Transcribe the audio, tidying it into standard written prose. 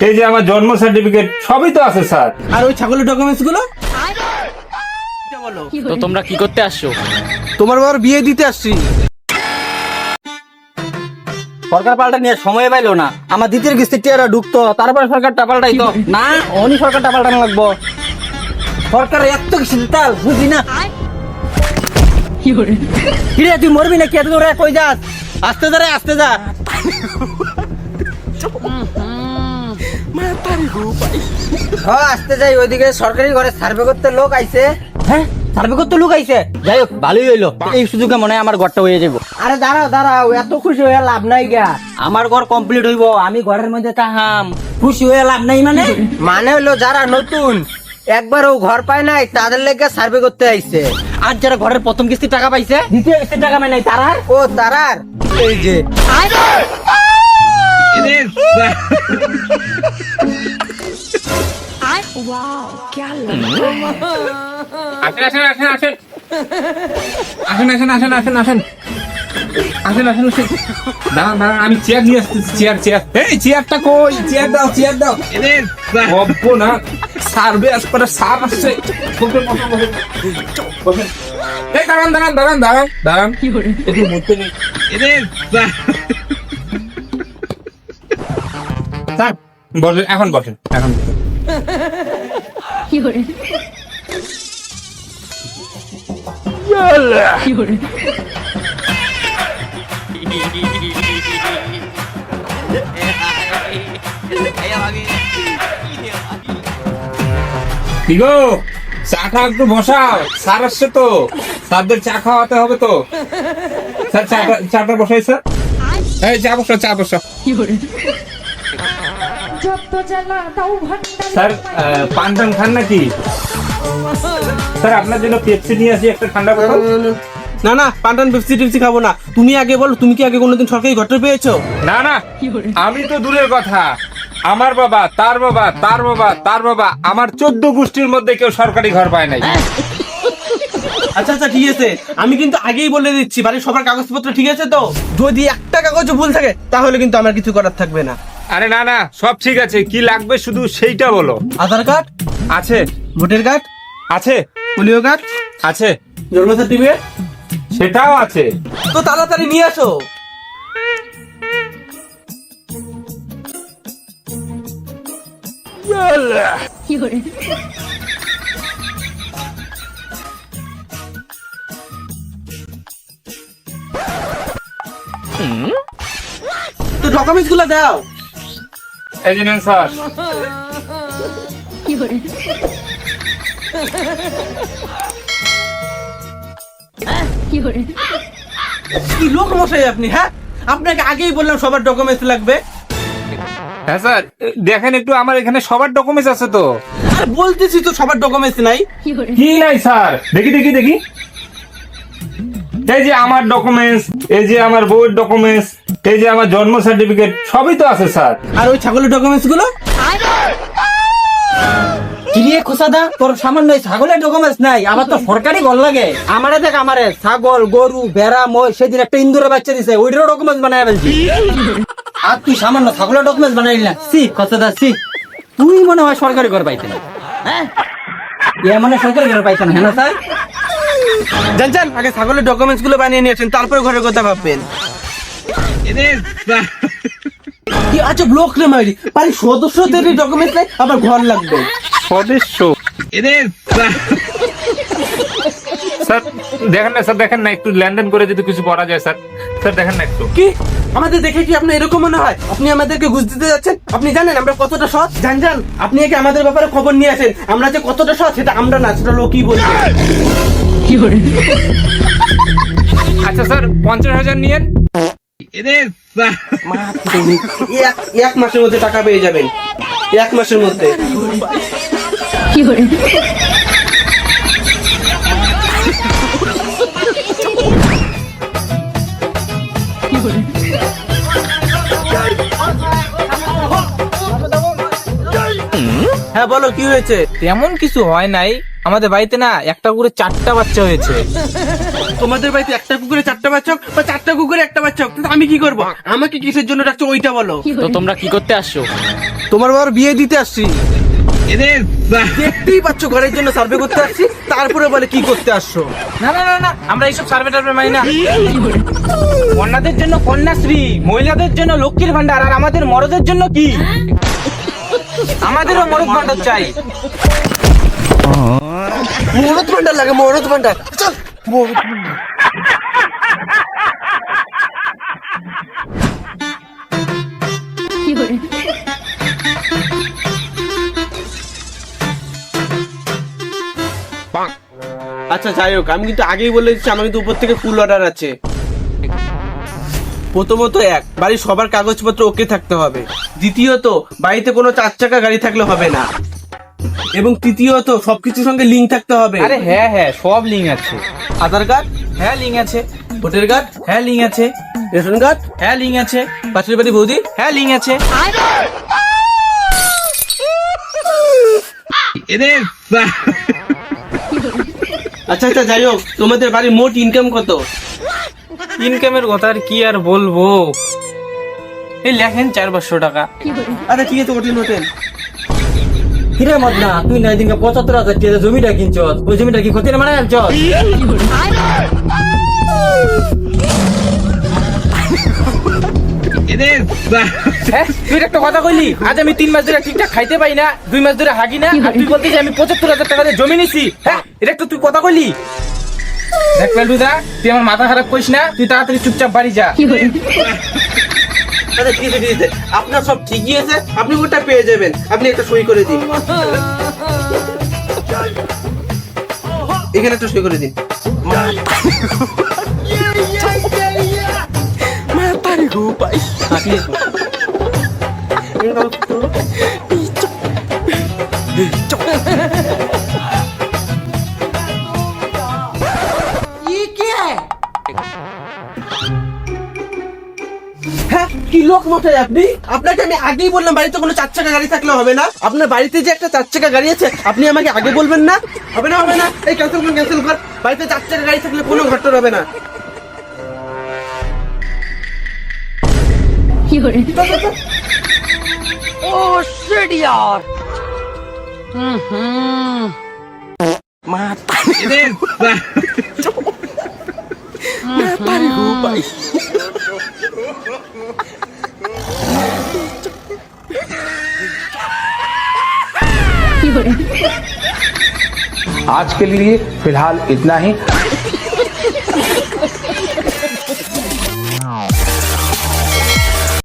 এই যে আমার জন্ম সার্টিফিকেট সবই তো আছে স্যার। আর ওই ছাগলের ডকুমেন্টস গুলো? তো তোমরা কি করতে আসছো? তোমার বাবার বিয়ে দিতে আসছি। সরকার পাল্টা নিয়ে সময় পাইলো না, আমার দ্বিতীয় কিস্তির টিয়ারা ঢুকতো, তারপরে সরকারটা পাল্টাইতো না, অনি সরকারটা পাল্টানো লাগবো। সরকার এত কিছু তাল বুঝি না। কিরে তুই মরবি না কি? এত দূরে কই যাস? আস্তে যা রে, আস্তে যা। হ্যাঁ আস্তে যাই, ওইদিকে সরকারি ঘরে সার্ভে করতে লোক আইছে। হ্যাঁ সার্ভে করতে লোক আইছে, যাই হোক ভালোই হইলো, এই সুযোগে মনে হয় আমার ঘরটা হয়ে যাবো। আরে দাঁড়াও দাঁড়াও, এত খুশি হয়ে লাভ নাই গা, আমার ঘর কমপ্লিট হইব, আমি ঘরের মধ্যে তাহাম। খুশি হয়ে লাভ নাই মানে? মানে হইলো যারা নতুন একবারও ঘর পায় নাই তাদের লেগে সার্ভে করতে আইছে। আর যারা ঘরের প্রথম কিস্তির টাকা পাইছে, দ্বিতীয় কিস্তির টাকা পায় নাই, তারার ও তারার এই যে আসেন আসেন আসেন আসেন আসেন আসেন আসেন আসেন আসেন আসেন আসেন আসেন দাঁড়ান দাঁড়ান, আমি চেয়ার নিয়ে আসতেছি। চেয়ার চেয়ার, এই চেয়ারটা কই? চেয়ার দাও, চেয়ার দাও। অব্বো না, সার্ভে আজ করে সাপ আসছে। বসেন, বসেন, বসেন, বসেন। এই দাঁড়ান দাঁড়ান দাঁড়ান দাঁড়ান দাঁড়ান, একটু বসতে নেই। স্যার বসেন, এখন বসেন, এখন বসেন। কি গো, চা খা একটু বসাও, স্যার আসছে তো, স্যারদের চা খাওয়াতে হবে তো। স্যার চাটা বসাই স্যার। এই চা বসাও, চা বসাও। স্যার পান টান খান নাকি? স্যার আপনার জন্য পেপসি নিয়ে আসি, একটা ঠান্ডা বোতল। না না, পান্টান পেপসি টিপসি খাবো না। তুমি আগে বলো, তুমি কি আগে কোনোদিন সরকারি ঘরটা পেয়েছো? না না, আমি তো দূরের কথা, আমার বাবা, তার বাবা, তার বাবা, তার বাবা, আমার 14 গোষ্ঠীর মধ্যে কেউ সরকারি ঘর পায় নাই। আচ্ছা আচ্ছা ঠিক আছে, আমি কিন্তু আগেই বলে দিচ্ছি, বাড়ির সবার কাগজপত্র ঠিক আছে তো? যদি একটা কাগজও ভুল থাকে তাহলে কিন্তু আমার কিছু করার থাকবে না। আরে না না, সব ঠিক আছে, কি লাগবে শুধু সেইটা বলো। আধার কার্ড আছে, ভোটার কার্ড আছে, পোলিও কার্ড আছে, জন্ম সার্টিফিকেট সেটাও আছে। তো তাড়াতাড়ি নিয়ে আসো। তো ডকুমেন্টস গুলো দাও। এই যে নেন স্যার। কি লোক মশাই আপনি? হ্যাঁ আপনাকে আগেই বললাম সবার ডকুমেন্টস লাগবে। হ্যাঁ স্যার, দেখেন একটু, আমার এখানে সবার ডকুমেন্টস আছে তো। আর বলতেছি তো সবার ডকুমেন্টস নাই। কি নাই স্যার? দেখি দেখি দেখি, এই যে আমার ডকুমেন্টস, এই যে আমার বউয়ের ডকুমেন্টস, এই যে আমার জন্ম সার্টিফিকেট সবই তো আছে স্যার। আর ওই ছাগলের ডকুমেন্টস গুলো? কিরে খোসাদা, তোর সামান্য ছাগলের ডকুমেন্টস নাই, আবার তো সরকারি ঘর লাগে। আমারে দেখ, আমারে ছাগল গরু ভেড়া মই সেদিন একটা ইন্দুরের বাচ্চা দিছে, ওইটারও ডকুমেন্টস বানায় ফেলছি। আর তুই সামান্য ছাগলের ডকুমেন্টস বানাইলি না? সি খোসাদা সি, তুই মনে হয় সরকারি ঘর পাইতে না। হ্যাঁ এ মানে সরকারি ঘর পাইতে না, হ্যাঁ না স্যার? জানছেন, আগে ছাগলের ডকুমেন্টস গুলো বানিয়ে নিয়েছেন, তারপরে ঘরের কথা ভাববেন। কি আচ্ছা ব্লক রে মাইরি, বাড়ির সদস্যদের ডকুমেন্টস নাই, আবার ঘর লাগবে। সদস্য স্যার দেখেন না, স্যার দেখেন না, একটু লেনদেন করে যদি কিছু করা যায় স্যার। স্যার দেখেন না একটু। কি আমাদের দেখে কি আপনার এরকম মনে হয় আপনি আমাদেরকে ঘুষ দিতে যাচ্ছেন? আপনি জানেন আমরা কতটা সৎ? জান আপনি আগে আমাদের ব্যাপারে খবর নিয়ে আসেন, আমরা যে কতটা সৎ সেটা আমরা না, সেটা লোকই বলবে। আচ্ছা স্যার 50,000 নিয়েন। এক মাসের মধ্যে টাকা পেয়ে যাবেন, এক মাসের মধ্যে। হ্যাঁ বলো কি হয়েছে? তেমন কিছু হয় নাই, আমাদের বাড়িতে না একটা করে 4টা বাচ্চা হয়েছে। তোমাদের বাড়িতে একটা কুকুরে 4টা বাচ্চা হোক বা 4টা কুকুরে একটা বাচ্চা হোক, তাহলে আমি কি করব? আমাকে কিসের জন্য ডাকছো ওইটা বলো। তো তোমরা কি করতে আসছো? তোমার বাবার বিয়ে দিতে আসছি। দেখতেই পাচ্ছ ঘরের জন্য সার্ভে করতে আসছি, তারপরে বলে কি করতে আসছো? না না না না, আমরা এইসব সার্ভে টার্ভে মানি না। কন্যাদের জন্য কন্যাশ্রী, মহিলাদের জন্য লক্ষ্মীর ভান্ডার, আর আমাদের মরদের জন্য কি? আমাদেরও মরদ ভান্ডার চাই। মরদ ভান্ডার লাগে, মরদ ভান্ডার। চল মরদ ভান্ডার। আচ্ছা যাই হোক, আমি কিন্তু আগেই বলে দিচ্ছি আমার কিন্তু উপর থেকে ফুল অর্ডার আছে। প্রথমত বাড়ির সবার কাগজপত্র ওকে থাকতে হবে। দ্বিতীয়ত বাড়িতে কোনো 4 চাকা গাড়ি থাকলে হবে না। এবং তৃতীয়ত সবকিছুর সঙ্গে লিঙ্ক থাকতে হবে। আরে হ্যাঁ হ্যাঁ, সব লিঙ্ক আছে। আধার কার্ড, হ্যাঁ লিঙ্ক আছে। ভোটার কার্ড, হ্যাঁ লিঙ্ক আছে। রেশন কার্ড, হ্যাঁ লিঙ্ক আছে। পাশের বাড়ি বৌদি, হ্যাঁ লিঙ্ক আছে। আচ্ছা আচ্ছা যাই হোক, তোমাদের বাড়ির মোট ইনকাম কত? ইনকামের কথা আর কি আর বলবো, এই লেখেন 400-500 টাকা। আচ্ছা ঠিক আছে, ওঠেন ওঠেন। কিরে মদনা, তুই না দিনকে 75,000 টাকা জমিটা কিনছ, ওই জমিটা কি ক্ষতির মানে আনছ? হ্যাঁ, তুই একটা কথা কইলি, আজ আমি 3 মাস ধরে ঠিকঠাক খাইতে পাই না, 2 মাস ধরে হাগি না, আর তুই বলতে যে আমি 75,000 টাকা দিয়ে জমি নিছি। হ্যাঁ, এটা একটা তুই কথা কইলি? দেখ পেলুদা, তুই আমার মাথা খারাপ করিস না, তুই তাড়াতাড়ি চুপচাপ বাড়ি যা। আচ্ছা ঠিক আছে ঠিক আছে, আপনার সব ঠিকই আছে, আপনি ওটা পেয়ে যাবেন। আপনি একটা সই করে দিন, এখানে একটা সই করে দিন। হ্যাঁ, কি লোক মশাই আপনি? আপনাকে আমি আগেই বললাম বাড়িতে কোনো 4 চাকা গাড়ি থাকলে হবে না। আপনার বাড়িতে যে একটা 4 চাকা গাড়ি আছে, আপনি আমাকে আগে বলবেন না? হবে না হবে না, এই ক্যান্সেল করুন ক্যান্সেল কর। বাড়িতে 4 চাকা গাড়ি থাকলে কোনো ঘটনা হবে না। आज के लिए फिलहाल इतना ही।